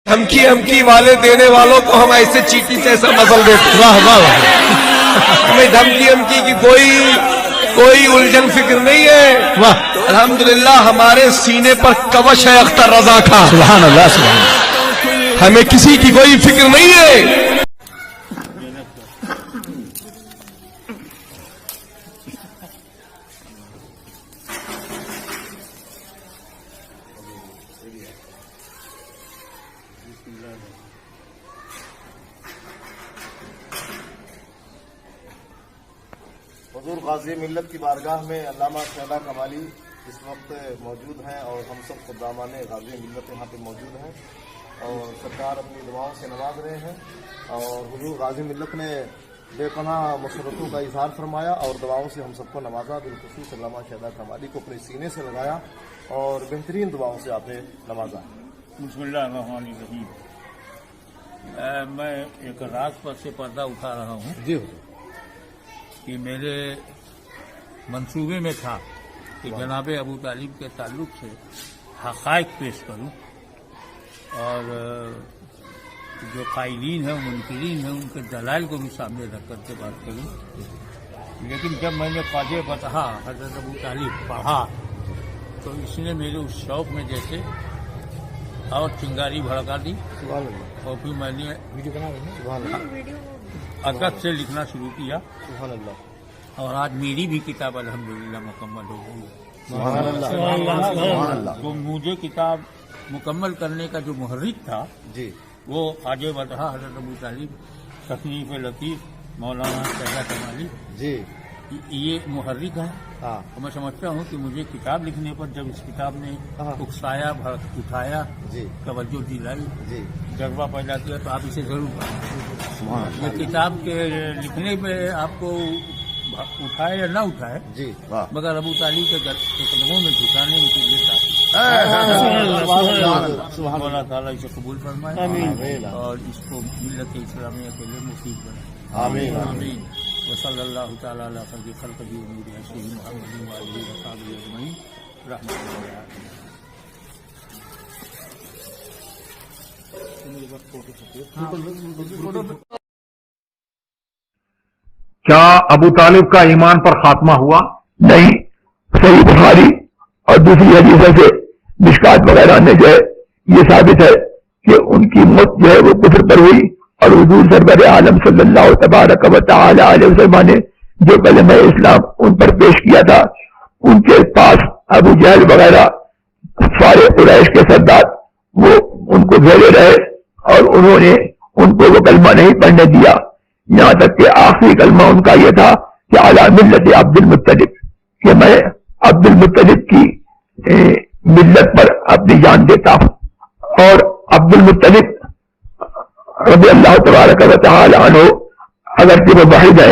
دھمکی والے دینے والوں کو ہم ایسے چیٹی سے ایسا مزل دیتے ہیں. واہ واہ واہ. ہمیں دھمکی کی کوئی الجھن فکر نہیں ہے. واہ. الحمدللہ ہمارے سینے پر کوش ہے اختر رضا کا. سبحان اللہ سبحان اللہ. ہمیں کسی کی کوئی فکر نہیں ہے. حضور غازی ملت کی بارگاہ میں علامہ شہدہ کمالی اس وقت موجود ہیں اور ہم سب خدامان غازی ملت یہاں پہ موجود ہیں اور سرکار اپنی دعاؤں سے نواز رہے ہیں اور حضور غازی ملت نے بے پناہ مسرتوں کا اظہار فرمایا اور دعاؤں سے ہم سب کو نوازا. بالخصوص علامہ شہدہ کمالی کو اپنے سینے سے لگایا اور بہترین دعاؤں سے آپ نے نوازا. بسم اللہ الرحمن الرحیم. میں ایک راز پر سے پردہ اٹھا رہا ہوں جی حضور. کہ میرے منصوبے میں تھا کہ جناب ابو طالب کے تعلق سے حقائق پیش کروں اور جو قائلین ہیں منکرین ہیں ان کے دلائل کو بھی سامنے رکھ کر کے بات کروں. لیکن جب میں نے خواجہ فتح حضرت ابو طالب پڑھا تو اس نے میرے اس شوق میں جیسے اور چنگاری بھڑکا دی اور پھر میں نے ادب سے لکھنا شروع کیا. سبحان اللہ. اور آج میری بھی کتاب الحمدللہ مکمل ہو گئی. سبحان اللہ. سبحان اللہ. تو مجھے کتاب مکمل کرنے کا جو محرک تھا جی وہ خواجہ فتح حضرت ابو طالب تصنیف لطیف مولانا شہدہ کمالی جی. یہ محرک ہے. ہاں میں سمجھتا ہوں کہ مجھے کتاب لکھنے پر جب اس کتاب نے ہاں. اکسایا اٹھایا جی توجہ دلائی جی. جذبہ پیدا کیا تو آپ اسے ضرور پڑھیں. سبحان یہ اللہ. کتاب کے لکھنے میں آپ کو اٹھائے یا نہ اٹھائے جی واہ. مگر ابو طالب کے قدموں میں جھکانے میں کے لیے کافی. اللہ تعالیٰ اسے قبول فرمائے آمین. اور اس کو ملت اسلامیہ کے لیے مفید بنائے. آمین. آمین. وصلی اللہ تعالیٰ علی خیر خلقہ نور حسین محمد وآلہ وصحبہ اجمعین رحمۃ اللہ علیہ. کیا ابو طالب کا ایمان پر خاتمہ ہوا؟ نہیں. صحیح بخاری اور دوسری حدیثوں سے مشکات وغیرہ میں جو ہے یہ ثابت ہے کہ ان کی موت جو ہے وہ کفر پر ہوئی اور حضور سرور عالم صلی اللہ تبارک و تعالی علیہ وسلم نے جو کلمہ اسلام ان پر پیش کیا تھا ان کے پاس ابو جہل وغیرہ سارے قریش کے سردار وہ ان کو گھیرے رہے اور انہوں نے ان کو وہ کلمہ نہیں پڑھنے دیا یہاں تک کہ آخری کلمہ ان کا یہ تھا کہ علی ملت عبد المطلب کہ میں عبد المطلب کی ملت پر اپنی جان دیتا ہوں. اور عبد المطلب رضی اللہ تبارک و تعالی عنہ اگرچہ وہ واحد ہے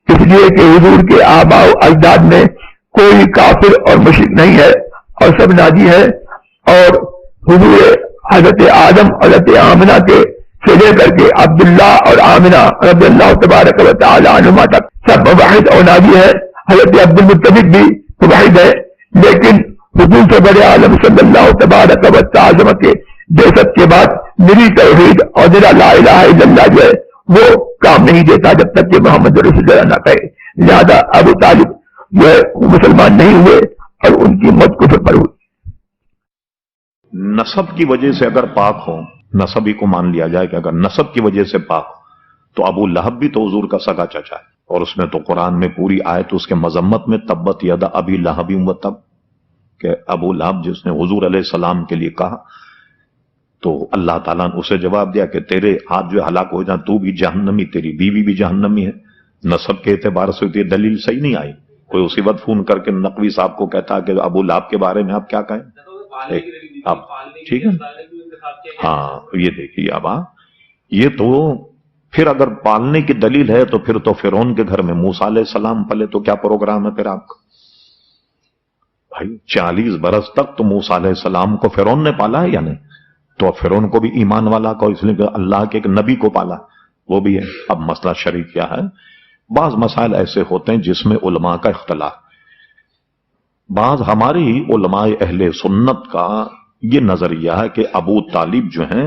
اس لیے کہ حضور کے آباء و اجداد میں کوئی کافر اور مشرک نہیں ہے اور سب ناجی ہے اور حضور حضرت آدم حضرت آمنہ کے سے لے کر کے عبداللہ اور آمنہ رضی اللہ تبارک و تعالی عنہما تک سب واحد اور ناجی ہے. حضرت عبد المطلب بھی واحد ہے لیکن حضور سے بڑے عالم صلی اللہ تبارک و تعالی کے بعثت کے بعد میری توحید اور میرا لا الہ الا اللہ جو ہے وہ کام نہیں دیتا جب تک کہ محمد رسول اللہ نہ کہے. لہذا ابو طالب جو ہے مسلمان نہیں ہوئے اور ان کی موت کفر پر ہوئی. نسب کی وجہ سے اگر پاک ہو، نسب ہی کو مان لیا جائے کہ اگر نسب کی وجہ سے پاک ہو تو ابو لہب بھی تو حضور کا سگا چچا ہے اور اس میں تو قرآن میں پوری آیت اس کے مذمت میں تبت یدا ابی لہب و تب کہ ابو لہب جس نے حضور علیہ السلام کے لیے کہا تو اللہ تعالیٰ نے اسے جواب دیا کہ تیرے ہاتھ جو ہلاک ہو جائیں تو بھی جہنمی، تیری بیوی بھی جہنمی ہے. نسب کے اعتبار سے یہ دلیل صحیح نہیں آئی. کوئی اسی وقت فون کر کے نقوی صاحب کو کہتا کہ ابو لہب کے بارے میں آپ کیا کہیں اب ٹھیک ہے. ہاں یہ دیکھیے اب یہ تو پھر اگر پالنے کی دلیل ہے تو پھر تو فرعون کے گھر میں موسیٰ علیہ السلام پلے تو کیا پروگرام ہے پھر آپ کا بھائی. 40 برس تک تو موسیٰ علیہ السلام کو فرعون نے پالا ہے یا نہیں؟ تو فرعون کو بھی ایمان والا کو اس لیے کہ اللہ کے ایک نبی کو پالا وہ بھی ہے. اب مسئلہ شرعی کیا ہے؟ بعض مسائل ایسے ہوتے ہیں جس میں علماء کا اختلاف. بعض ہماری علماء اہل سنت کا یہ نظریہ ہے کہ ابو طالب جو ہیں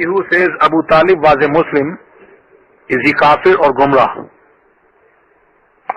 Who says Abu Talib was a Muslim, is he kafir or gumrah?